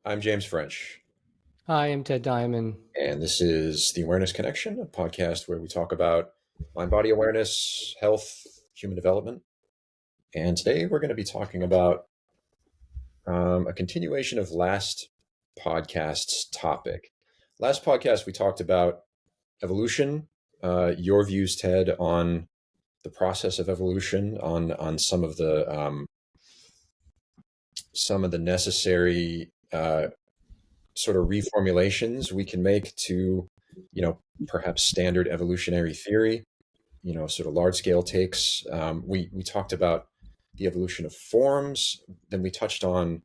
I'm James French, Hi, I'm Ted Diamond. and this is The Awareness Connection, a podcast where we talk about mind body awareness, health, human development. And today we're going to be talking about a continuation of last podcast's topic. Last podcast, we talked about evolution, your views, Ted, on the process of evolution, on some of the necessary sort of reformulations we can make to, perhaps standard evolutionary theory, sort of large scale takes. We talked about the evolution of forms, then we touched on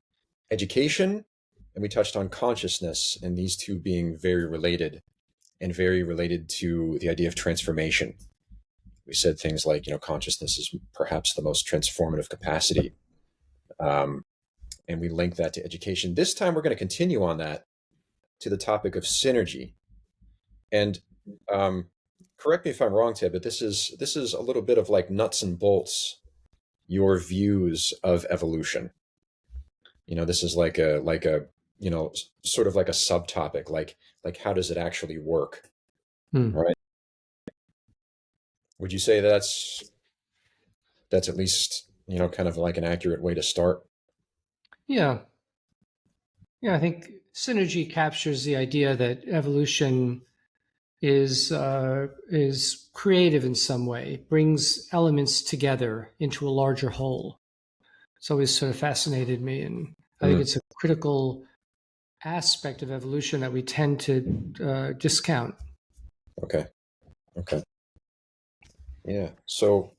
education, and we touched on consciousness, and these two being very related and very related to the idea of transformation. We said things like, consciousness is perhaps the most transformative capacity. And we link that to education. This time we're going to continue on that to the topic of synergy. And correct me if I'm wrong, Ted, but this is a little bit of like nuts and bolts, your views of evolution. This is like a sort of like a subtopic, like how does it actually work? Right? Would you say that's at least, kind of like an accurate way to start? Yeah, yeah. I think synergy captures the idea that evolution is creative in some way, brings elements together into a larger whole. It's always sort of fascinated me, and I think Mm, it's a critical aspect of evolution that we tend to discount. okay. Okay. Yeah. So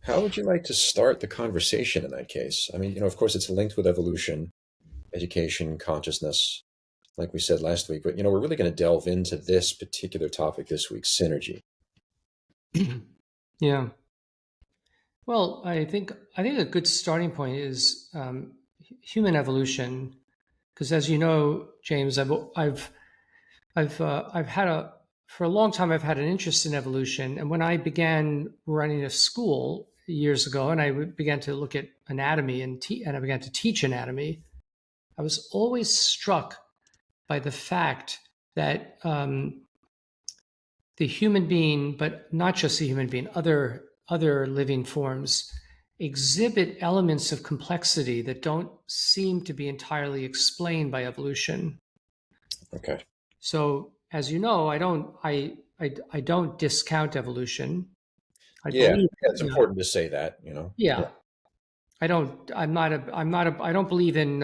how would you like to start the conversation in that case? I mean, of course it's linked with evolution, education, consciousness, like we said last week, but we're really going to delve into this particular topic this week, synergy. Yeah. Well, I think a good starting point is human evolution, because as you know, James, I've had a for a long time I've had an interest in evolution, and when I began running a school years ago, and I began to look at anatomy and I began to teach anatomy, I was always struck by the fact that the human being, but not just the human being, other living forms exhibit elements of complexity that don't seem to be entirely explained by evolution. Okay. So, as you know, I don't discount evolution. I Yeah, believe, yeah, it's yeah, important to say that. Yeah. yeah. I don't believe in,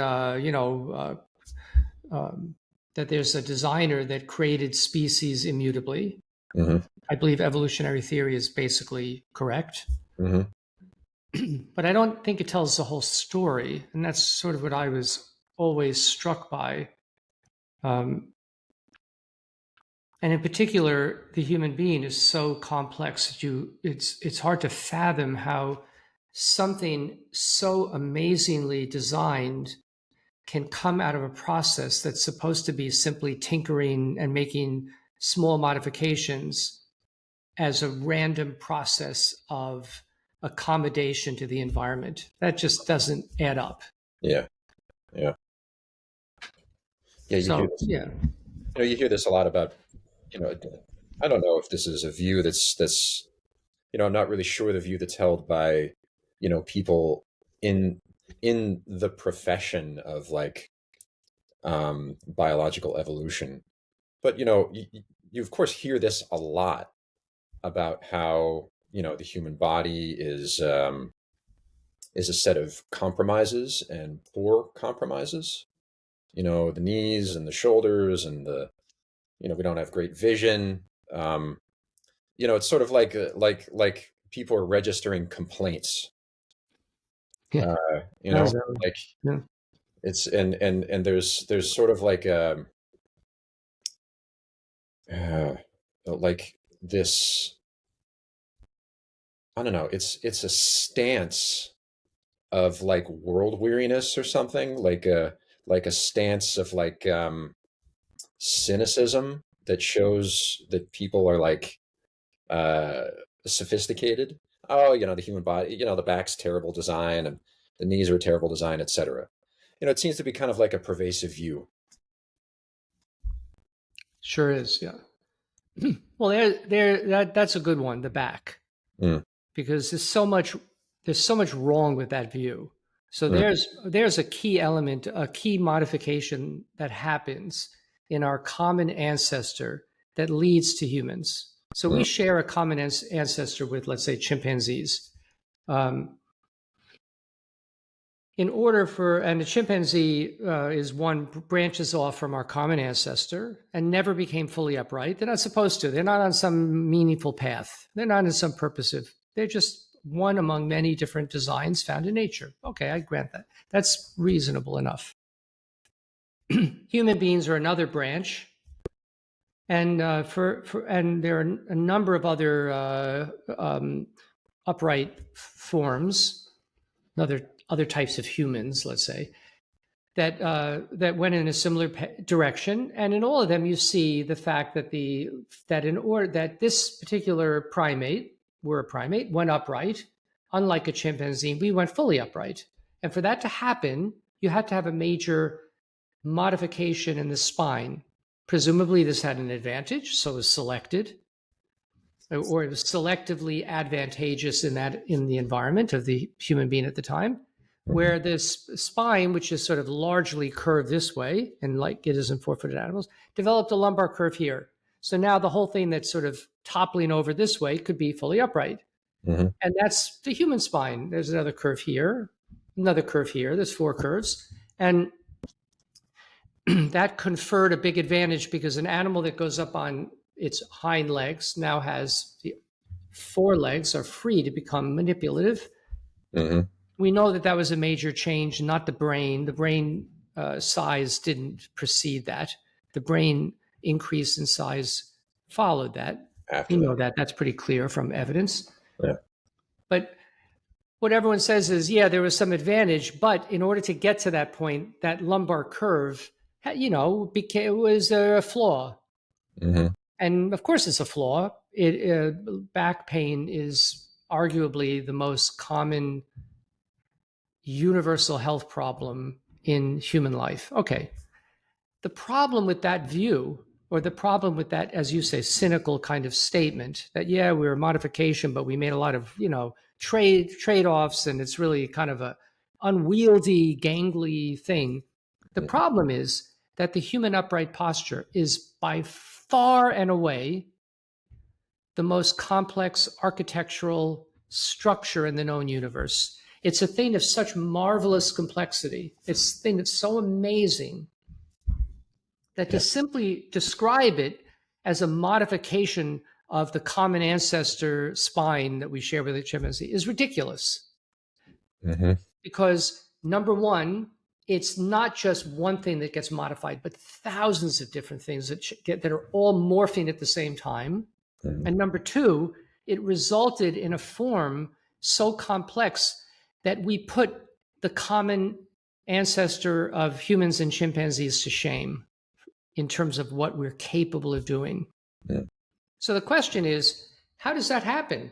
that there's a designer that created species immutably. Hmm. I believe evolutionary theory is basically correct, Hmm. but I don't think it tells the whole story. And that's sort of what I was always struck by. Um, and in particular, the human being is so complex that it's hard to fathom how something so amazingly designed can come out of a process that's supposed to be simply tinkering and making small modifications as a random process of accommodation to the environment. That just doesn't add up. Yeah. Yeah. Yeah. You hear So, this. yeah. You hear this a lot about. You know, I don't know if this is a view that's. I'm not really sure the view that's held by, people in the profession of like biological evolution. But you of course hear this a lot about how the human body is a set of compromises and poor compromises. The knees and the shoulders and we don't have great vision. It's sort of like people are registering complaints. Yeah. Uh, How's that? like Yeah. it's and there's sort of uh, like this. I don't know. It's a stance of like world weariness or something, like a stance of like cynicism that shows that people are like uh sophisticated. Oh, the human body, the back's terrible design and the knees are a terrible design, etc. it seems to be kind of like a pervasive view. Sure is, yeah. Well, that's a good one, the back, Mm, because there's so much wrong with that view. So mm, there's a key element, a key modification that happens in our common ancestor that leads to humans. So we mm, share a common ancestor with, let's say, chimpanzees. Um, in order for, and the chimpanzee is one branches off from our common ancestor and never became fully upright. They're not supposed to. They're not on some meaningful path. They're not in some purposive. They're just one among many different designs found in nature. Okay, I grant that. That's reasonable enough. Human beings are another branch, and and there are a number of other upright forms, other types of humans, let's say, that went in a similar direction, and in all of them, you see the fact that that this particular primate, we're a primate, went upright. Unlike a chimpanzee, we went fully upright, and for that to happen, you had to have a major modification in the spine. Presumably, this had an advantage, so it was selected, or it was selectively advantageous in the environment of the human being at the time, mhm, where this spine, which is sort of largely curved this way, and like it is in four-footed animals, developed a lumbar curve here. So now the whole thing that's sort of toppling over this way could be fully upright. mhm, And that's the human spine. There's another curve here, another curve here. There's four curves. And that conferred a big advantage because an animal that goes up on its hind legs now has the forelegs are free to become manipulative. mhm, We know that that was a major change, not the brain. The brain size didn't precede that. The brain increase in size followed that. We after know that. that. That's pretty clear from evidence. Yeah. But what everyone says is, yeah, there was some advantage, but in order to get to that point, that lumbar curve, was a flaw. Hmm. And of course, it's a flaw. Back pain is arguably the most common universal health problem in human life. Okay. The problem with that view, or the problem with that, as you say, cynical kind of statement that, yeah, we're a modification, but we made a lot of, trade-offs, and it's really kind of a unwieldy, gangly thing. The problem is that the human upright posture is by far and away the most complex architectural structure in the known universe. It's a thing of such marvelous complexity. It's a thing that's so amazing that to Yeah. simply describe it as a modification of the common ancestor spine that we share with the chimpanzee is ridiculous. Hmm. Because number one, it's not just one thing that gets modified, but thousands of different things that are all morphing at the same time. Hmm. And number two, it resulted in a form so complex that we put the common ancestor of humans and chimpanzees to shame in terms of what we're capable of doing. Yeah. So the question is, how does that happen?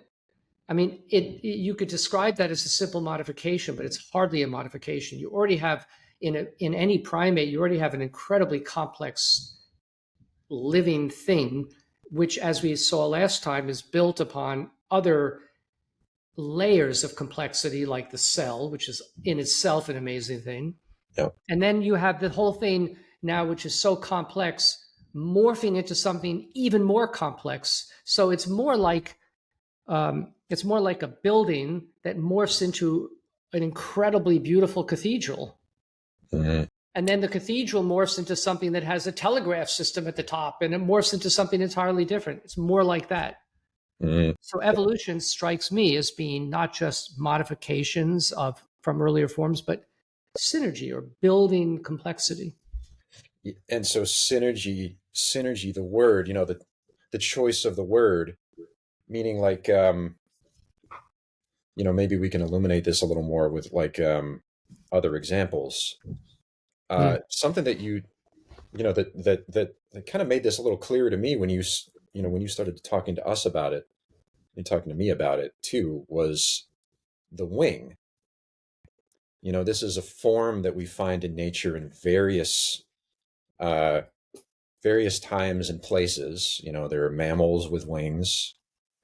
I mean, you could describe that as a simple modification, but it's hardly a modification. You already have in any primate, you already have an incredibly complex living thing, which, as we saw last time, is built upon other layers of complexity, like the cell, which is in itself an amazing thing. Yeah. And then you have the whole thing now, which is so complex, morphing into something even more complex. So it's more like a building that morphs into an incredibly beautiful cathedral. Hmm. And then the cathedral morphs into something that has a telegraph system at the top, and it morphs into something entirely different. It's more like that. Hmm. So evolution strikes me as being not just modifications of from earlier forms, but synergy or building complexity. And so synergy, the word, the choice of the word, meaning like, maybe we can illuminate this a little more with like other examples. Hmm. Something that that kind of made this a little clearer to me when when you started talking to us about it and talking to me about it too was the wing. This is a form that we find in nature in uh, various times and places. There are mammals with wings.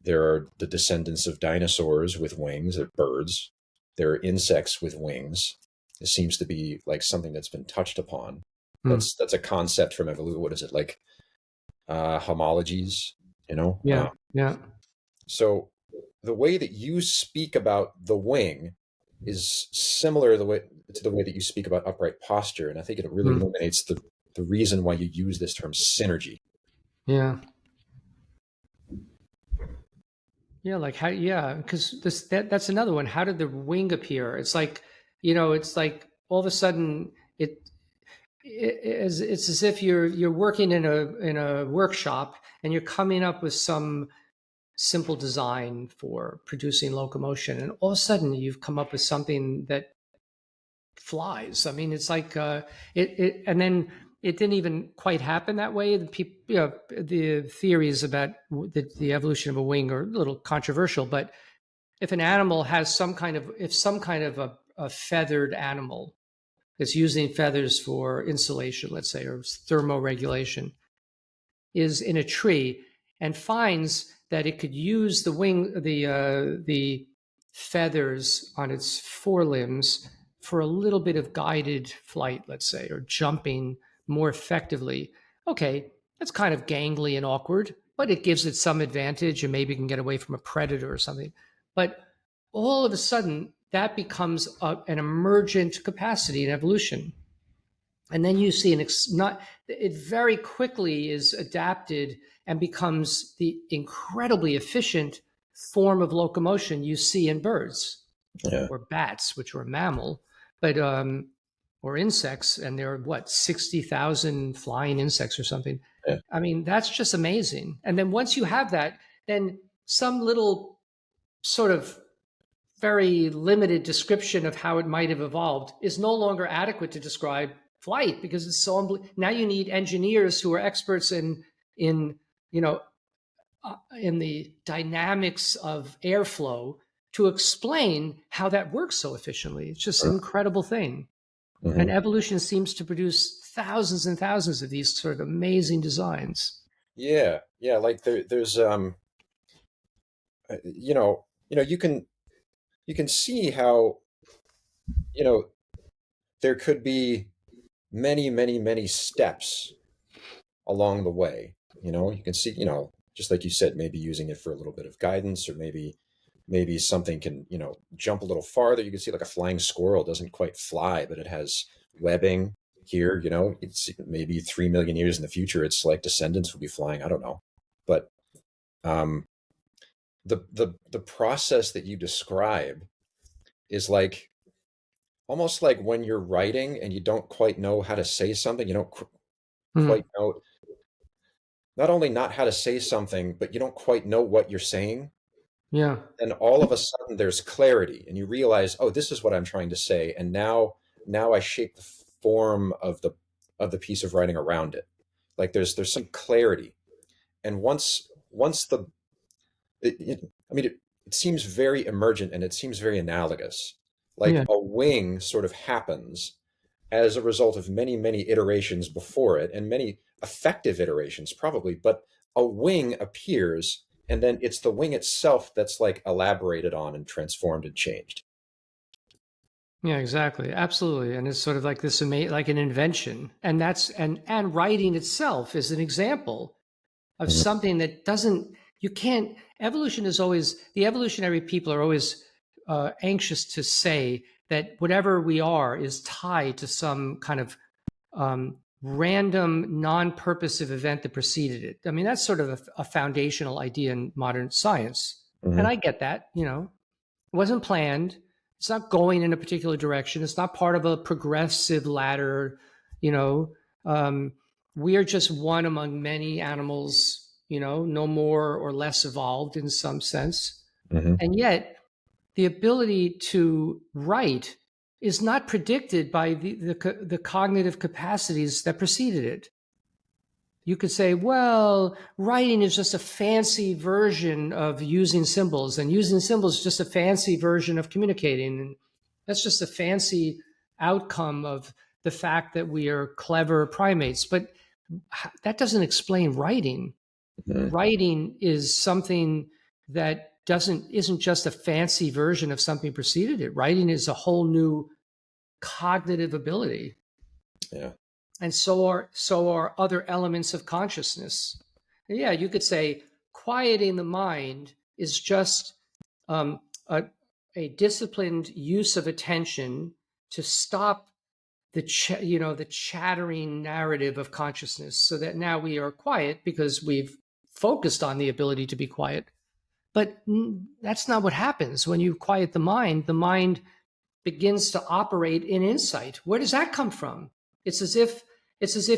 There are the descendants of dinosaurs with wings, they're birds. There are insects with wings. It seems to be like something that's been touched upon. Hmm. That's a concept from evolution. What is it like? Homologies, you know. Yeah, yeah. So the way that you speak about the wing is similar to the way that you speak about upright posture, and I think it really Hmm. illuminates the reason why you use this term synergy. Yeah. Yeah, like how, yeah, because that's another one. How did the wing appear? It's like, it's like all of a sudden it, it's as if you're working in a workshop and you're coming up with some simple design for producing locomotion, and all of a sudden you've come up with something that flies. I mean, it's like and then it didn't even quite happen that way. The people, the theories about the evolution of a wing are a little controversial, but if an animal has if some kind of a feathered animal that's using feathers for insulation, let's say, or thermoregulation, is in a tree and finds that it could use the feathers on its forelimbs for a little bit of guided flight, let's say, or jumping more effectively. Okay, that's kind of gangly and awkward, but it gives it some advantage and maybe it can get away from a predator or something. But all of a sudden, that becomes an emergent capacity in evolution. And then you see not it very quickly is adapted and becomes the incredibly efficient form of locomotion you see in birds Yeah, or bats, which are a mammal, but or insects, and there are what 60,000 flying insects or something. yeah, I mean, that's just amazing. And then once you have that, then some little sort of very limited description of how it might have evolved is no longer adequate to describe flight because it's so now you need engineers who are experts in you know in the dynamics of airflow to explain how that works so efficiently. It's just an sure. incredible thing. Hmm. And evolution seems to produce thousands and thousands of these sort of amazing designs. Yeah, yeah. Like there's you can see how you know there could be many, many, many steps along the way. You can see, just like you said, maybe using it for a little bit of guidance, or maybe something can, jump a little farther. You can see like a flying squirrel doesn't quite fly, but it has webbing here. It's maybe 3 million years in the future, its like descendants will be flying. I don't know, but um, the process that you describe is like almost like when you're writing and you don't quite know how to say something. You don't Hmm. quite know not only not how to say something, but you don't quite know what you're saying. Yeah. And all of a sudden there's clarity and you realize, oh, this is what I'm trying to say. And now I shape the form of the piece of writing around it. Like there's some clarity. And once I mean, it seems very emergent and it seems very analogous. Like Yeah. a wing sort of happens as a result of many, many iterations before it and many effective iterations, probably. But a wing appears, and then it's the wing itself that's like elaborated on and transformed and changed. Yeah, exactly. Absolutely. And it's sort of like this like an invention. And that's and writing itself is an example of Mhm. something that doesn't you can't evolution is always the evolutionary people are always anxious to say that whatever we are is tied to some kind of random non-purposive event that preceded it. I mean, that's sort of a foundational idea in modern science. And Mhm. I get that, it wasn't planned. It's not going in a particular direction. It's not part of a progressive ladder. You know, um, we are just one among many animals. No more or less evolved in some sense, Mhm. and yet the ability to write is not predicted by the cognitive capacities that preceded it. You could say, well, writing is just a fancy version of using symbols, and using symbols is just a fancy version of communicating. That's just a fancy outcome of the fact that we are clever primates. But that doesn't explain writing. Mm, Writing is something that doesn't isn't just a fancy version of something preceded it. Writing is a whole new cognitive ability, yeah. and so are other elements of consciousness. Yeah, you could say quieting the mind is just um, a, a disciplined use of attention to stop the chattering narrative of consciousness, so that now we are quiet because we've focused on the ability to be quiet. But that's not what happens when you quiet the mind. The mind begins to operate in insight. Where does that come from? It's as if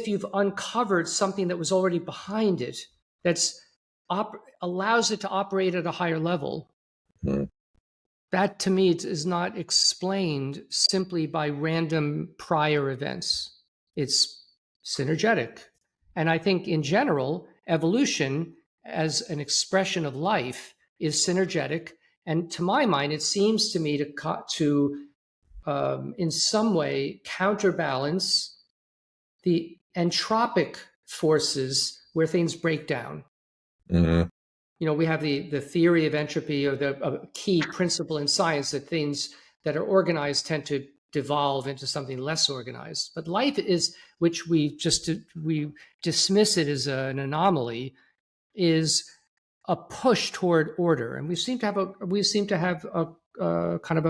you've uncovered something that was already behind it, that's allows it to operate at a higher level. Mm, That to me is not explained simply by random prior events. It's synergetic. And I think in general, evolution as an expression of life is synergetic. And to my mind, it seems to me to in some way counterbalance the entropic forces where things break down. mm, We have the theory of entropy, or the a key principle in science, that things that are organized tend to devolve into something less organized. But life is, which we dismiss it as an anomaly, is a push toward order, and we seem to have a kind of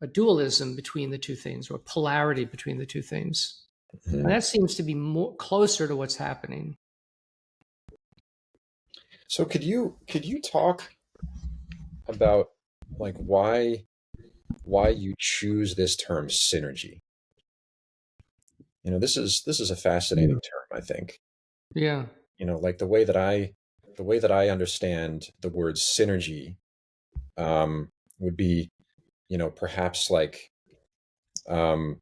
a dualism between the two things, or a polarity between the two things. And mm. that seems to be more closer to what's happening. So could you talk about like why you choose this term synergy? This is a Yeah. fascinating term, I think. Yeah. Like the way that I understand the word synergy would be, perhaps like um,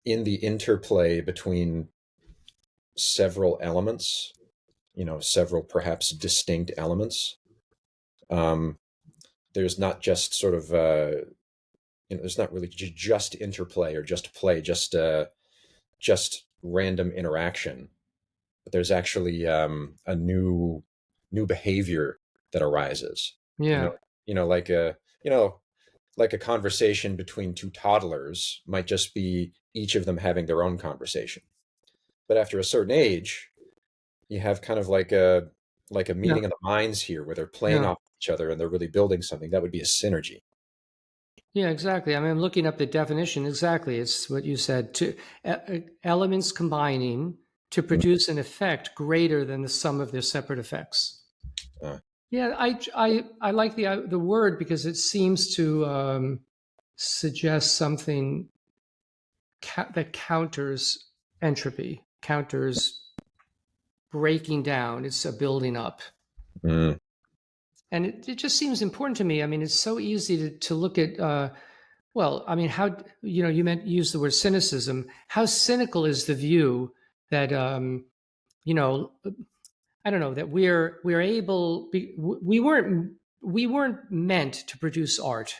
in the interplay between several elements, several perhaps distinct elements. Um, there's not just sort of, there's not really just interplay or just play, just random interaction, but there's actually a new behavior that arises. You know, Yeah. you know, like a you know, like a conversation between two toddlers might just be each of them having their own conversation. But after a certain age, you have kind of like a Yeah. meeting of the minds here where they're playing Yeah. off each other and they're really building something. That would be a synergy. Yeah, exactly. I mean, I'm looking up the definition. Exactly. It's what you said. Elements combining to Mm, produce an effect greater than the sum of their separate effects. uh, Yeah, I like the word because it seems to suggest something that counters entropy, counters breaking down. It's a building up. mm, And it just seems important to me. I mean, it's so easy to look at. Well, I mean, how you use the word cynicism. How cynical is the view that you know I don't know, that we're able, we weren't meant to produce art.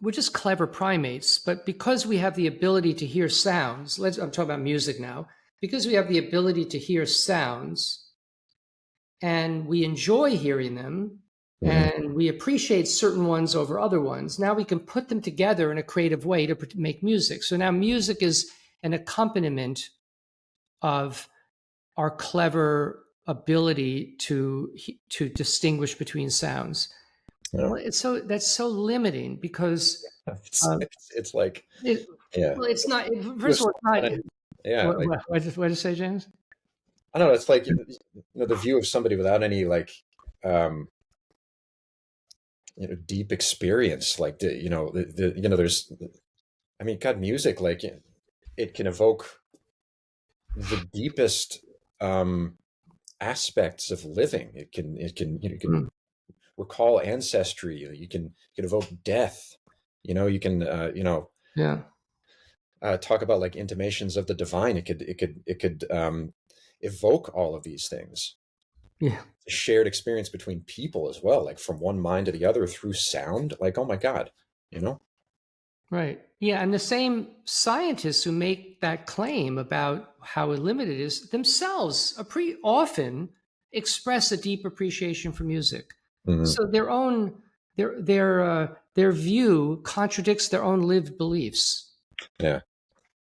We're just clever primates, but because we have the ability to hear sounds. I'm talking about music now. Because we have the ability to hear sounds, and we enjoy hearing them, mm, and we appreciate certain ones over other ones, now we can put them together in a creative way to make music. So now music is an accompaniment of our clever ability to distinguish between sounds. yeah. Well, that's so limiting because um, It's like, it, yeah, well, it's not. to a First of all, certain it's not. extent, yeah, like What did you say, James? I don't know. It's like the view of somebody without any like um, deep experience. Like there's, I mean, God, music, like it can evoke the deepest um, aspects of living. It can Hmm. recall ancestry. You can evoke death. You can Yeah, talk about like intimations of the divine. It could evoke all of these things. Yeah. It's a shared experience between people as well, like from one mind to the other through sound. Like, oh my God, you know? Right. Yeah. And the same scientists who make that claim about how limited it is themselves often express a deep appreciation for music. Hmm. So their view contradicts their own lived beliefs. Yeah.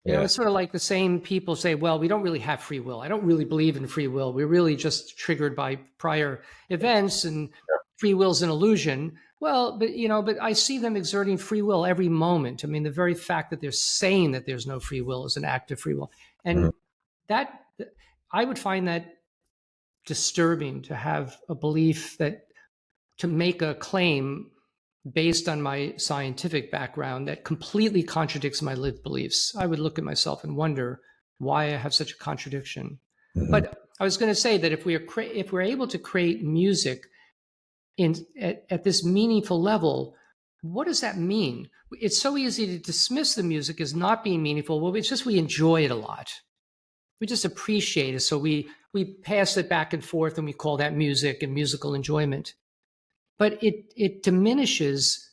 You know, Yeah. it's sort of like the same people say, well, we don't really have free will. I don't really believe in free will. We're really just triggered by prior events, and free will's an illusion. Well, but I see them exerting free will every moment. I mean, the very fact that they're saying that there's no free will is an act of free will. Hmm. And that I would find that disturbing, to have a belief that, to make a claim based on my scientific background that completely contradicts my lived beliefs. I would look at myself and wonder why I have such a contradiction. Hmm. But I was going to say that if we're able to create music at this meaningful level, what does that mean? It's so easy to dismiss the music as not being meaningful. Well, it's just we enjoy it a lot. We just appreciate it. So we pass it back and forth, and we call that music and musical enjoyment. But it diminishes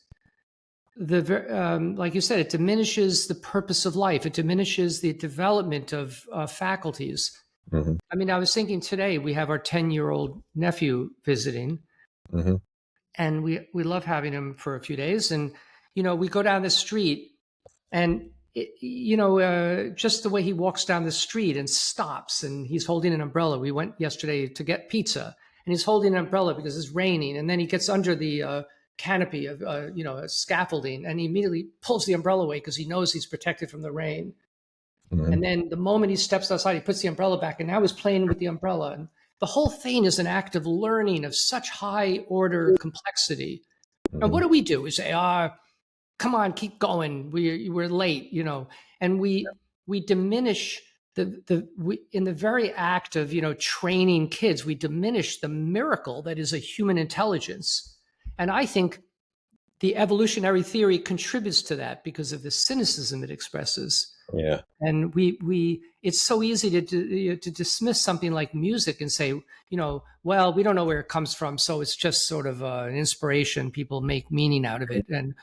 like you said, it diminishes the purpose of life. It diminishes the development of faculties. Hmm. I mean, I was thinking today we have our 10-year-old nephew visiting, Hmm. and we love having him for a few days. And we go down the street, and just the way he walks down the street and stops, and he's holding an umbrella. We went yesterday to get pizza, and he's holding an umbrella because it's raining, and then he gets under the canopy of scaffolding, and he immediately pulls the umbrella away because he knows he's protected from the rain. Hmm. And then the moment he steps outside, he puts the umbrella back, and now he's playing with the umbrella. And the whole thing is an act of learning of such high order complexity. And Hmm. what do? We say, come on, keep going. We're late, and we diminish in the very act of training kids. We diminish the miracle that is a human intelligence, and I think the evolutionary theory contributes to that because of the cynicism it expresses. Yeah. And we it's so easy to dismiss something like music and say, well, we don't know where it comes from, so it's just sort of an inspiration. People make meaning out of it, and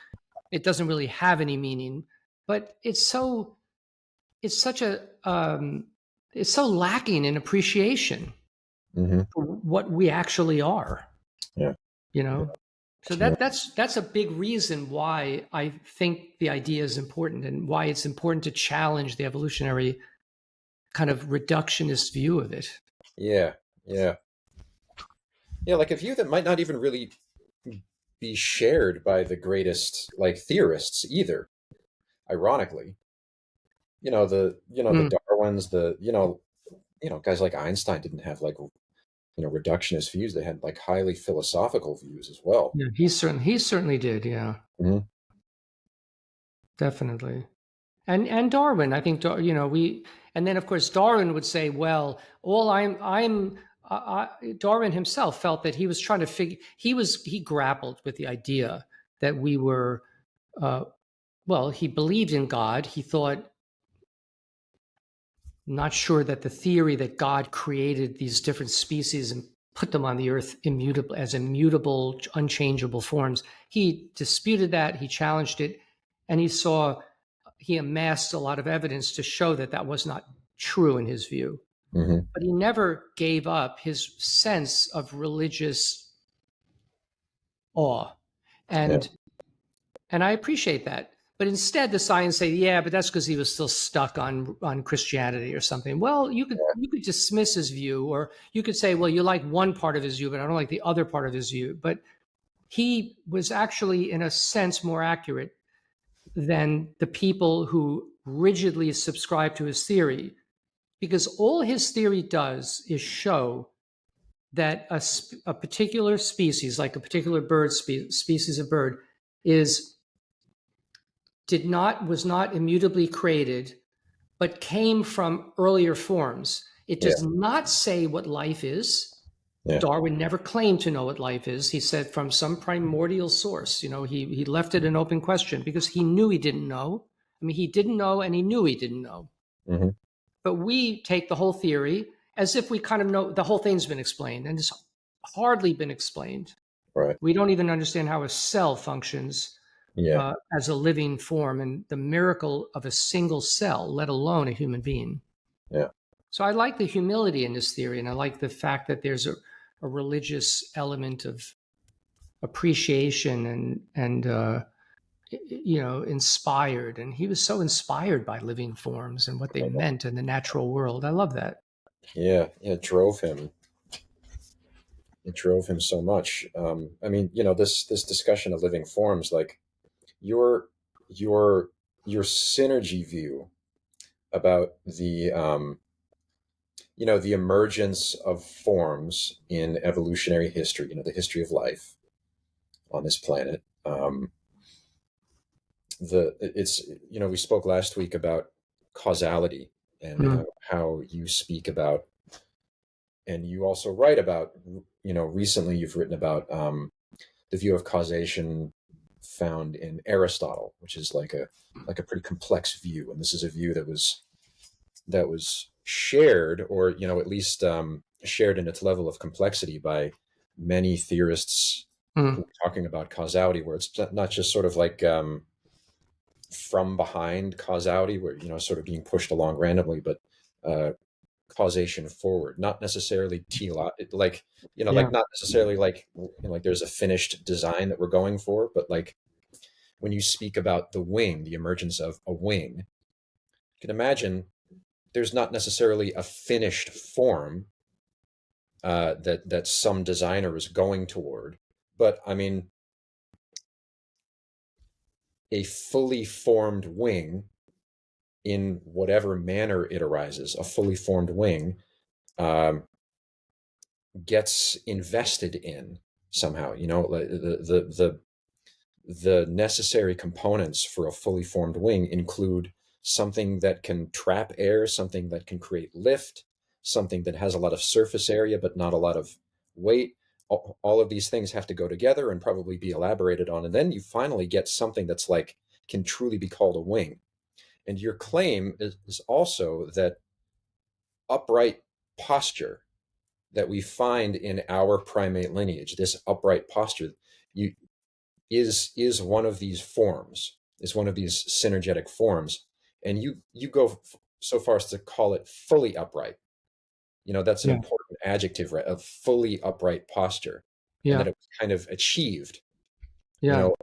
it doesn't really have any meaning. But it's such a it's so lacking in appreciation Hmm. for what we actually are. Yeah. You know, so Yeah. that's a big reason why I think the idea is important, and why it's important to challenge the evolutionary kind of reductionist view of it. Yeah. Yeah. Yeah. Like a view that might not even really be shared by the greatest like theorists either. Ironically, the Mm. Darwins, guys like Einstein didn't have like reductionist views. They had like highly philosophical views as well. Yeah, he certainly did. Yeah, Hmm. definitely. And Darwin, I think, we, and then of course Darwin would say, well, all I'm Darwin himself felt that he was trying to figure, he grappled with the idea that we were, uh, well, he believed in God. He thought, not sure that the theory that God created these different species and put them on the earth immutable, unchangeable forms. He disputed that. He challenged it, and he amassed a lot of evidence to show that that was not true in his view. Hmm. But he never gave up his sense of religious awe, Yeah. and I appreciate that. But instead, the science say, yeah, but that's because he was still stuck on Christianity or something. Well, you could dismiss his view, or you could say, well, you like one part of his view, but I don't like the other part of his view. But he was actually, in a sense, more accurate than the people who rigidly subscribe to his theory, because all his theory does is show that a particular species, like a particular species of bird, is did not was not immutably created, but came from earlier forms. It Yeah. does not say what life is. Yeah. Darwin never claimed to know what life is. He said from some primordial source. He left it an open question because he knew he didn't know. I mean, he didn't know, and he knew he didn't know. Hmm. But we take the whole theory, as if we kind of know the whole thing's been explained, and it's hardly been explained. Right. We don't even understand how a cell functions Yeah. as a living form and the miracle of a single cell, let alone a human being. Yeah. So I like the humility in this theory, and I like the fact that there's a religious element of appreciation and inspired. And he was so inspired by living forms and what they meant in the natural world. I love that. Yeah. Yeah. It drove him. It drove him so much. I mean, this discussion of living forms, like your your your synergy view about the emergence of forms in evolutionary history, the history of life on this planet. We spoke last week about causality and Mm, how you speak about, and you also write about, recently you've written about the view of causation found in Aristotle, which is like a pretty complex view, and this is a view that was shared, or at least shared in its level of complexity by many theorists who mm, are talking about causality, where it's not just sort of like from behind causality, where sort of being pushed along randomly, but uh, causation forward, not necessarily yeah, not necessarily like there's a finished design that we're going for, but like when you speak about the wing, the emergence of a wing, you can imagine there's not necessarily a finished form that some designer is going toward, but I mean, a fully formed wing in whatever manner it arises, a fully formed wing um, gets invested in somehow. The necessary components for a fully formed wing include something that can trap air, something that can create lift, something that has a lot of surface area but not a lot of weight. All of these things have to go together and probably be elaborated on, and then you finally get something that's like can truly be called a wing. And your claim is also that upright posture that we find in our primate lineage, this upright posture, you is one of these forms, is one of these synergetic forms, and you go so far as to call it fully upright. That's an yeah, important adjective, right? A fully upright posture, and that yeah, it was kind of achieved. You yeah, know,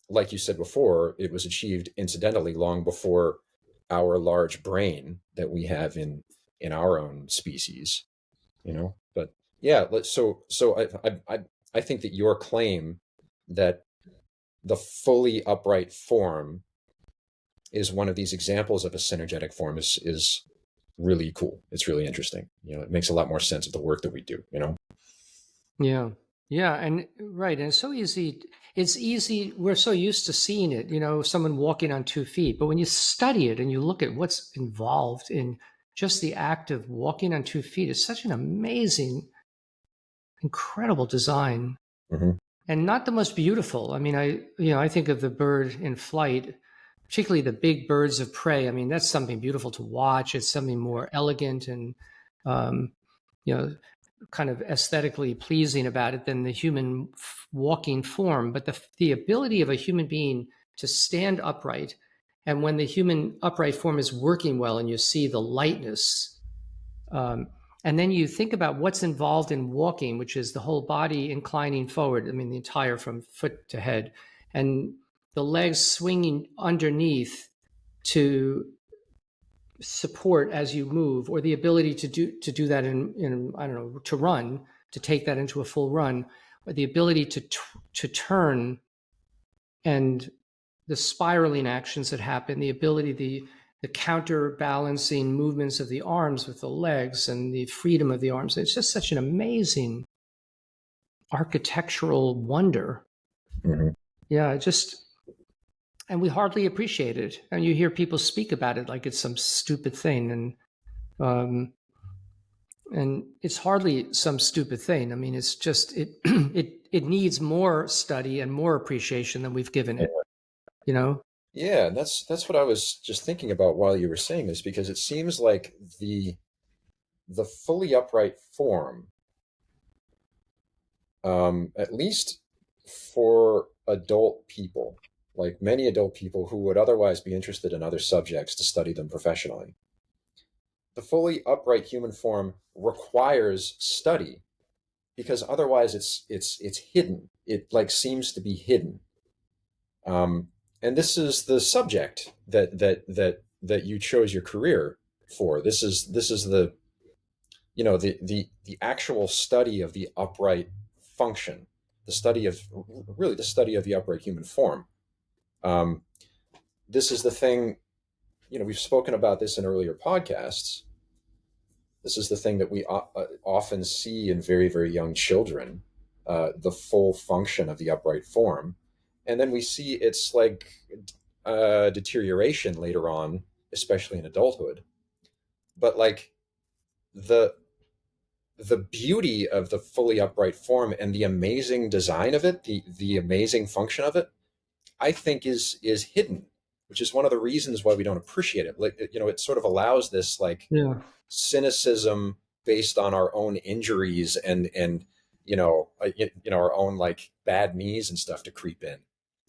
like you said before, it was achieved incidentally long before our large brain that we have in our own species. But yeah, so I think that your claim that the fully upright form is one of these examples of a synergetic form is really cool. It's really interesting. It makes a lot more sense of the work that we do. yeah, yeah. And right. And it's so easy. It's easy. We're so used to seeing it, someone walking on 2 feet. But when you study it and you look at what's involved in just the act of walking on 2 feet, it's such an amazing, incredible design. Hmm. And not the most beautiful. I mean, I think of the bird in flight, particularly the big birds of prey. I mean, that's something beautiful to watch. It's something more elegant and, um, you know, kind of aesthetically pleasing about it than the human walking form. But the ability of a human being to stand upright, and when the human upright form is working well, and you see the lightness, um, and then you think about what's involved in walking, which is the whole body inclining forward. I mean, the entire from foot to head, and the legs swinging underneath to support as you move, or the ability to do that in I don't know, to run, to take that into a full run, or the ability to turn, and the spiraling actions that happen, the ability, the counterbalancing movements of the arms with the legs, and the freedom of the arms. It's just such an amazing architectural wonder. Hmm. Yeah, and we hardly appreciate it. And you hear people speak about it like it's some stupid thing, um, and it's hardly some stupid thing. I mean, it's just it needs more study and more appreciation than we've given it. You know? Yeah, that's what I was just thinking about while you were saying this, because it seems like the fully upright form, at least for adult people, like many adult people who would otherwise be interested in other subjects to study them professionally, the fully upright human form requires study because otherwise it's hidden. It like seems to be hidden. Um, and this is the subject that you chose your career for. This is the the actual study of the upright function, the study of really the study of the upright human form. Um, this is the thing. We've spoken about this in earlier podcasts. This is the thing that we often see in very, very young children, the full function of the upright form. And then we see its like deterioration later on, especially in adulthood. But like the the beauty of the fully upright form and the amazing design of it, the amazing function of it, I think is hidden, which is one of the reasons why we don't appreciate it. Like it sort of allows this like Yeah. cynicism based on our own injuries and our own like bad knees and stuff to creep in,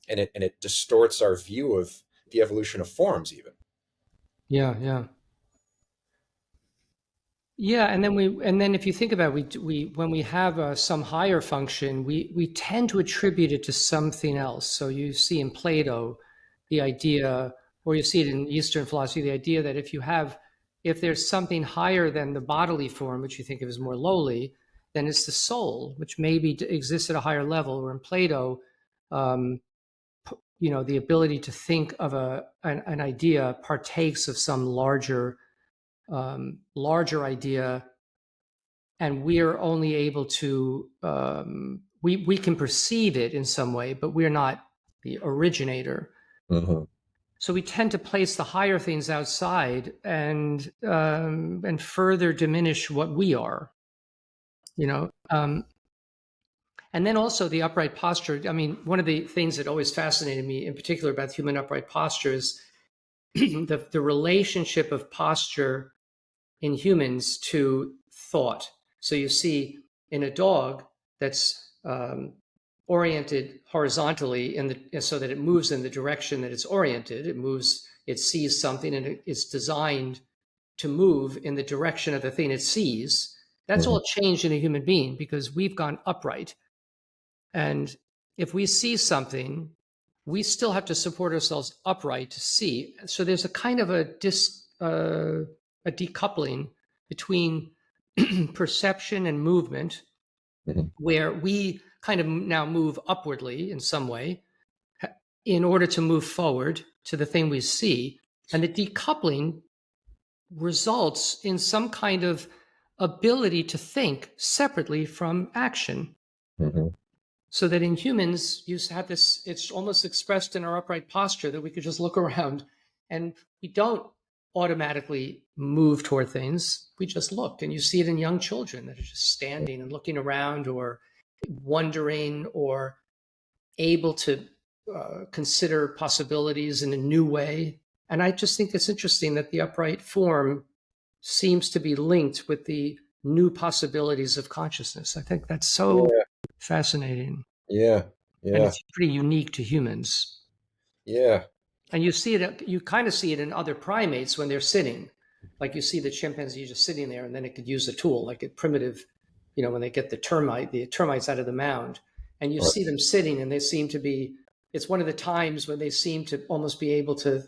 and it distorts our view of the evolution of forms even. Yeah. Yeah. Yeah, and then if you think about it, we when we have some higher function, we tend to attribute it to something else. So you see in Plato the idea, or you see it in Eastern philosophy, the idea that if there's something higher than the bodily form, which you think of as more lowly, then it's the soul, which maybe exists at a higher level. Or in Plato, um, the ability to think of an idea partakes of some larger idea, and we're only able to we can perceive it in some way, but we're not the originator. Mm-hmm. So we tend to place the higher things outside and further diminish what we are. You know, and then also the upright posture. I mean, one of the things that always fascinated me, in particular, about human upright posture is the relationship of posture in humans to thought. So you see in a dog that's oriented horizontally so that it moves in the direction that it's oriented. It moves, it sees something, and it's designed to move in the direction of the thing it sees. That's Mm-hmm. all changed in a human being because we've gone upright. And if we see something, we still have to support ourselves upright to see. So there's a kind of a decoupling between perception and movement, Mm-hmm. where we kind of now move upwardly in some way in order to move forward to the thing we see. And the decoupling results in some kind of ability to think separately from action. Mm-hmm. So that in humans, you have this, it's almost expressed in our upright posture that we could just look around and we don't automatically move toward things. We just look. And you see it in young children that are just standing and looking around or wondering or able to consider possibilities in a new way. And I just think it's interesting that the upright form seems to be linked with the new possibilities of consciousness. I think that's so Yeah, fascinating. yeah, And yeah, it's pretty unique to humans. yeah. And you kind of see it in other primates when they're sitting. Like you see the chimpanzee just sitting there, and then it could use a tool, like a primitive, when they get the termites out of the mound, and you Right. see them sitting, and they seem to be. It's one of the times when they seem to almost be able to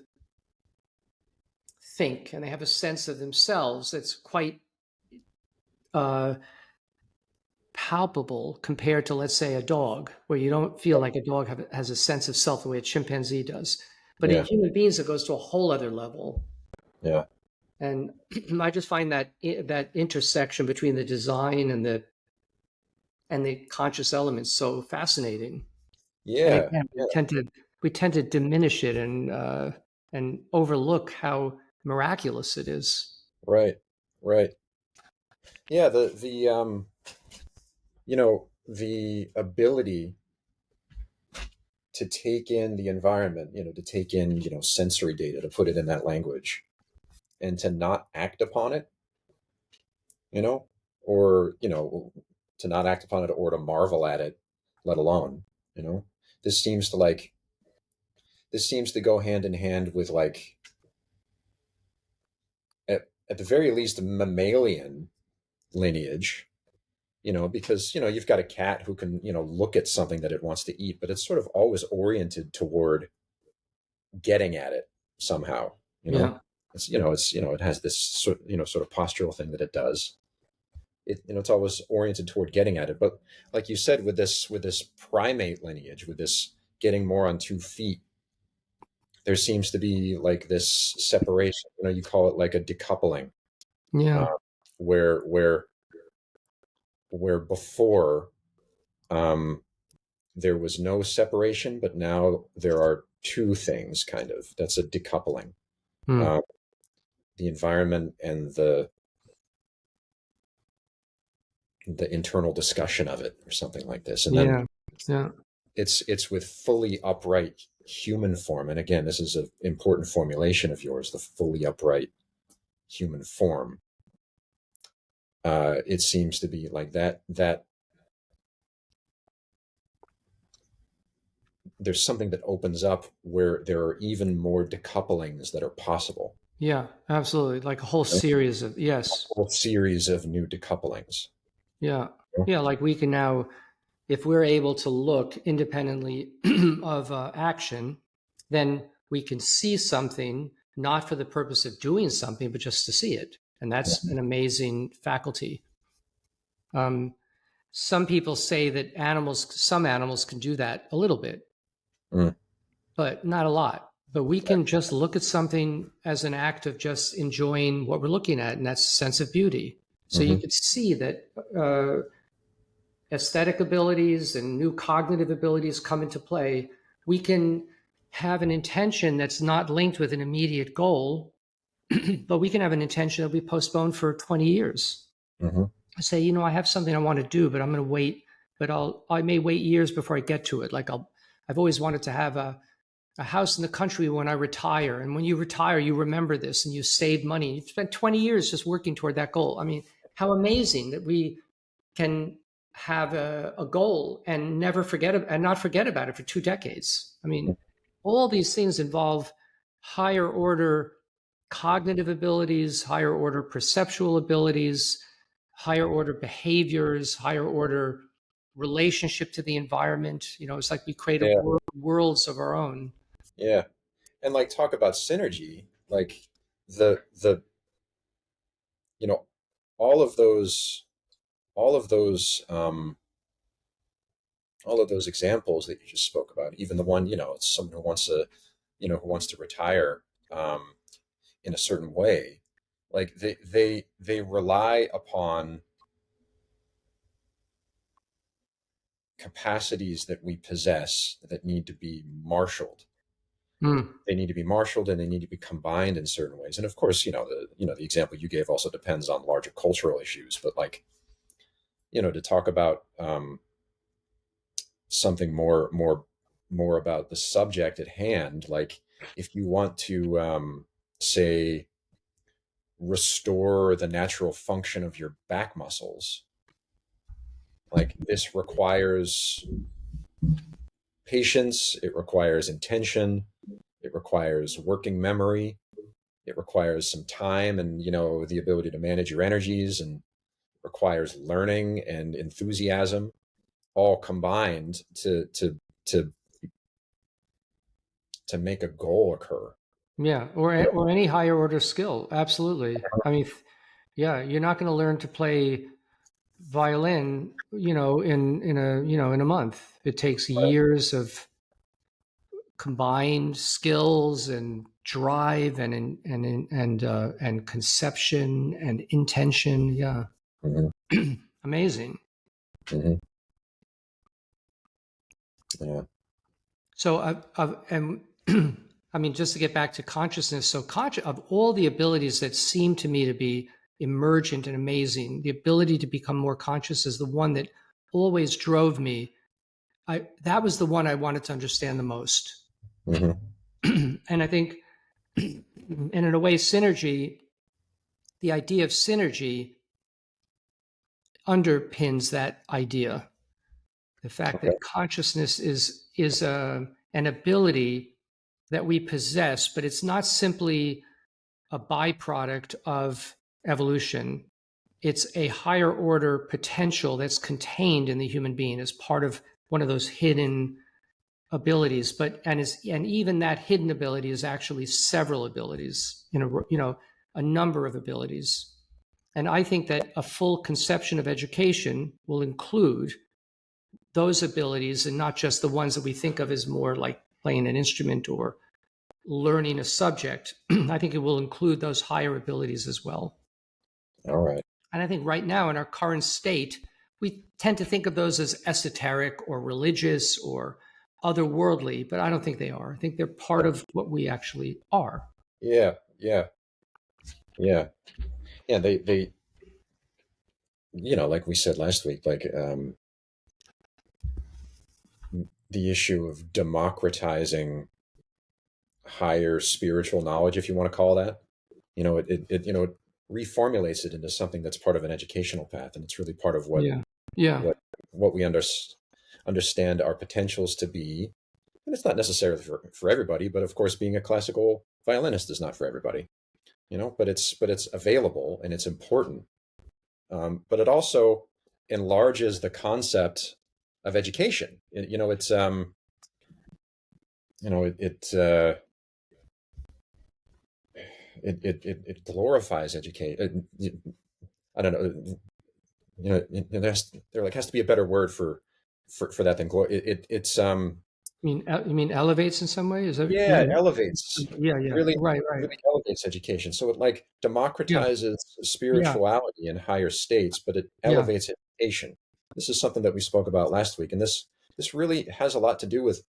think, and they have a sense of themselves that's quite uh, palpable compared to, let's say, a dog, where you don't feel like a dog has a sense of self the way a chimpanzee does. But in Yeah, human beings, it goes to a whole other level. yeah, And I just find that intersection between the design and the conscious elements so fascinating. And yeah, again, yeah. we tend to diminish it and overlook how miraculous it is. Right, right. Yeah, the ability to take in the environment, to take in, sensory data, to put it in that language, and to not act upon it you know, or, to not act upon it or to marvel at it, let alone, you know, this seems to like, this seems to go hand in hand with like, at the very least, mammalian lineage, because, you've got a cat who can, look at something that it wants to eat, but it's sort of always oriented toward getting at it somehow, you know. Yeah. It has this sort of postural thing that it does. It's always oriented toward getting at it. But like you said, with this primate lineage, with this getting more on 2 feet, there seems to be like this separation. You call it like a decoupling, uh, Yeah. where before, um, there was no separation, but now there are two things. Kind of, that's a decoupling. Hmm. Uh, the environment and the internal discussion of it, or something like this, and then Yeah. Yeah. it's with fully upright human form. And again, this is an important formulation of yours, the fully upright human form. It seems to be like that there's something that opens up where there are even more decouplings that are possible. Yeah. Absolutely. Like a whole series of, A yes. whole series of new decouplings. Yeah. Yeah. Like we can now, if we're able to look independently of action, then we can see something not for the purpose of doing something, but just to see it. And that's an amazing faculty. Um, some people say that some animals can do that a little bit, Mm, but not a lot. But we can just look at something as an act of just enjoying what we're looking at, and that's a sense of beauty. So you mm-hmm, could see that aesthetic abilities and new cognitive abilities come into play. We can have an intention that's not linked with an immediate goal, but we can have an intention that we postpone for 20 years. mm-hmm, Say, I have something I want to do, but I'm going to wait, but I may wait years before I get to it. Like I've always wanted to have a house in the country when I retire. And when you retire, you remember this and you save money. You've spent 20 years just working toward that goal. I mean, how amazing that we can have a goal and never forget and not forget about it for 2 decades. I mean, all these things involve higher order cognitive abilities, higher order perceptual abilities, higher order behaviors, higher order relationship to the environment. It's like we create yeah, worlds of our own. yeah. And like, talk about synergy, like the you know all of those all of those um all of those examples that you just spoke about, even the one, it's someone who wants to retire, um in a certain way, like they rely upon capacities that we possess that need to be marshaled. Mm, They need to be marshaled, and they need to be combined in certain ways. And of course, the example you gave also depends on larger cultural issues, but like, to talk about, something more about the subject at hand, like if you want to, say, restore the natural function of your back muscles, like this requires patience, it requires intention, it requires working memory, it requires some time, and the ability to manage your energies, and requires learning and enthusiasm, all combined to to make a goal occur. yeah, You or any higher order skill. Absolutely. I mean, yeah, you're not going to learn to play violin, in a month. It takes years of combined skills and drive and conception and intention. Yeah, know? amazing. Hmm. Yeah. So and I mean, just to get back to consciousness. So of all the abilities that seem to me to be emergent and amazing, the ability to become more conscious is the one that always drove me. That was the one I wanted to understand the most. Hmm. And I think, and in a way, the idea of synergy underpins that idea. The fact Okay. that consciousness is an ability that we possess, but it's not simply a byproduct of evolution. It's a higher order potential that's contained in the human being as part of one of those hidden abilities. And even that hidden ability is actually several abilities, a number of abilities. And I think that a full conception of education will include those abilities and not just the ones that we think of as more like playing an instrument or learning a subject. I think it will include those higher abilities as well. All right. And I think right now in our current state, we tend to think of those as esoteric or religious or otherworldly, but I don't think they are. I think they're part of what we actually are. Yeah. Yeah. Yeah. Yeah. They, like we said last week, like the issue of democratizing higher spiritual knowledge, if you want to call that, it reformulates it into something that's part of an educational path, and it's really part of what Yeah. Yeah. what what we understand our potentials to be. And it's not necessarily for everybody, but of course, being a classical violinist is not for everybody, but it's available and it's important. But it also enlarges the concept of education. It's you know it glorifies education. I don't know. There has to be a better word for that than glory. It's You mean elevates in some way? Is that Yeah, it you? elevates. Yeah. Yeah. Really, Right. Right. really elevates education. So it like Yeah. democratizes Yeah. spirituality in higher states, but it Yeah. elevates education. This is something that we spoke about last week, and this really has a lot to do with,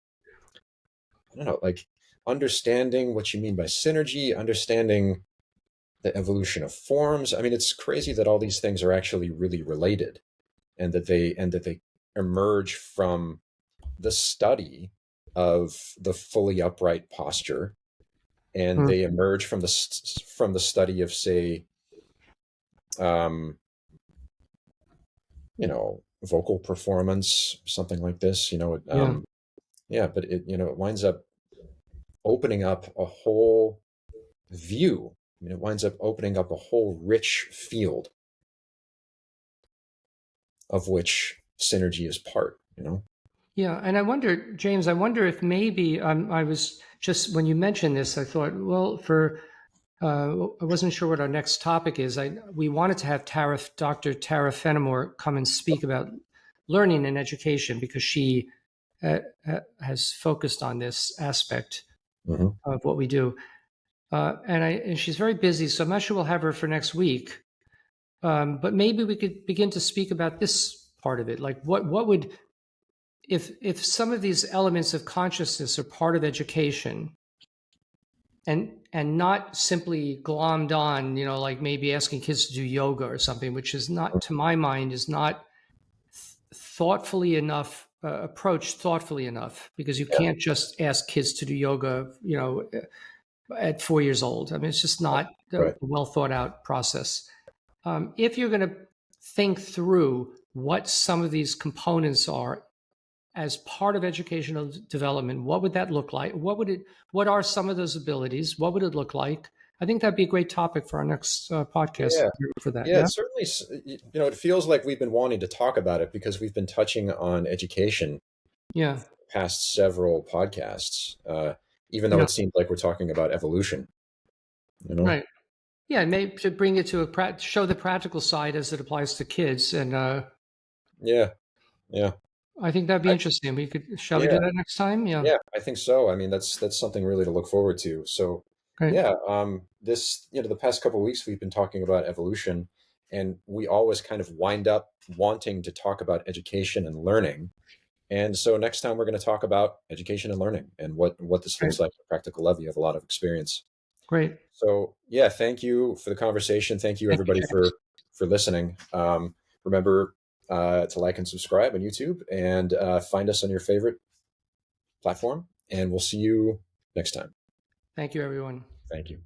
I don't know, like understanding what you mean by synergy, understanding the evolution of forms. I mean, it's crazy that all these things are actually really related, and that they emerge from the study of the fully upright posture, and Mm. they emerge from the study of, say, um, vocal performance, something like this. Yeah. Yeah, but it winds up opening up a whole view. I mean, it winds up opening up a whole rich field of which synergy is part. Yeah, and I wonder, James, I wonder if maybe I was just when you mentioned this, I thought, well, I wasn't sure what our next topic is. We wanted to have Dr. Tara Fenimore come and speak about learning and education because she has focused on this aspect Hmm. of what we do, and she's very busy, so I'm not sure we'll have her for next week. But maybe we could begin to speak about this part of it, like what would if some of these elements of consciousness are part of education and not simply glommed on, like maybe asking kids to do yoga or something, which is not, to my mind, is not thoughtfully enough approached thoughtfully enough, because you Yeah, can't just ask kids to do yoga, at 4 years old. I mean, it's just not a right. well thought out process. If you're going to think through what some of these components are as part of educational development, what would that look like? What are some of those abilities? What would it look like? I think that'd be a great topic for our next podcast Yeah, for that. yeah. Yeah. It certainly, it feels like we've been wanting to talk about it because we've been touching on education Yeah. past several podcasts, even though Yeah. it seems like we're talking about evolution, you know? Right. Yeah. And maybe to bring it to show the practical side as it applies to kids. And Yeah, yeah. I think that'd be I, interesting. Shall we yeah, do that next time? Yeah. yeah, I think so. I mean, that's something really to look forward to. So, Great. yeah, the past couple of weeks we've been talking about evolution, and we always kind of wind up wanting to talk about education and learning. And so next time we're going to talk about education and learning and what this Great. looks like at a practical level. You have a lot of experience. Great. So yeah, thank you for the conversation. Thank you Thank you, everybody James. for listening. Remember to like and subscribe on YouTube, and find us on your favorite platform. And we'll see you next time. Thank you, everyone. Thank you.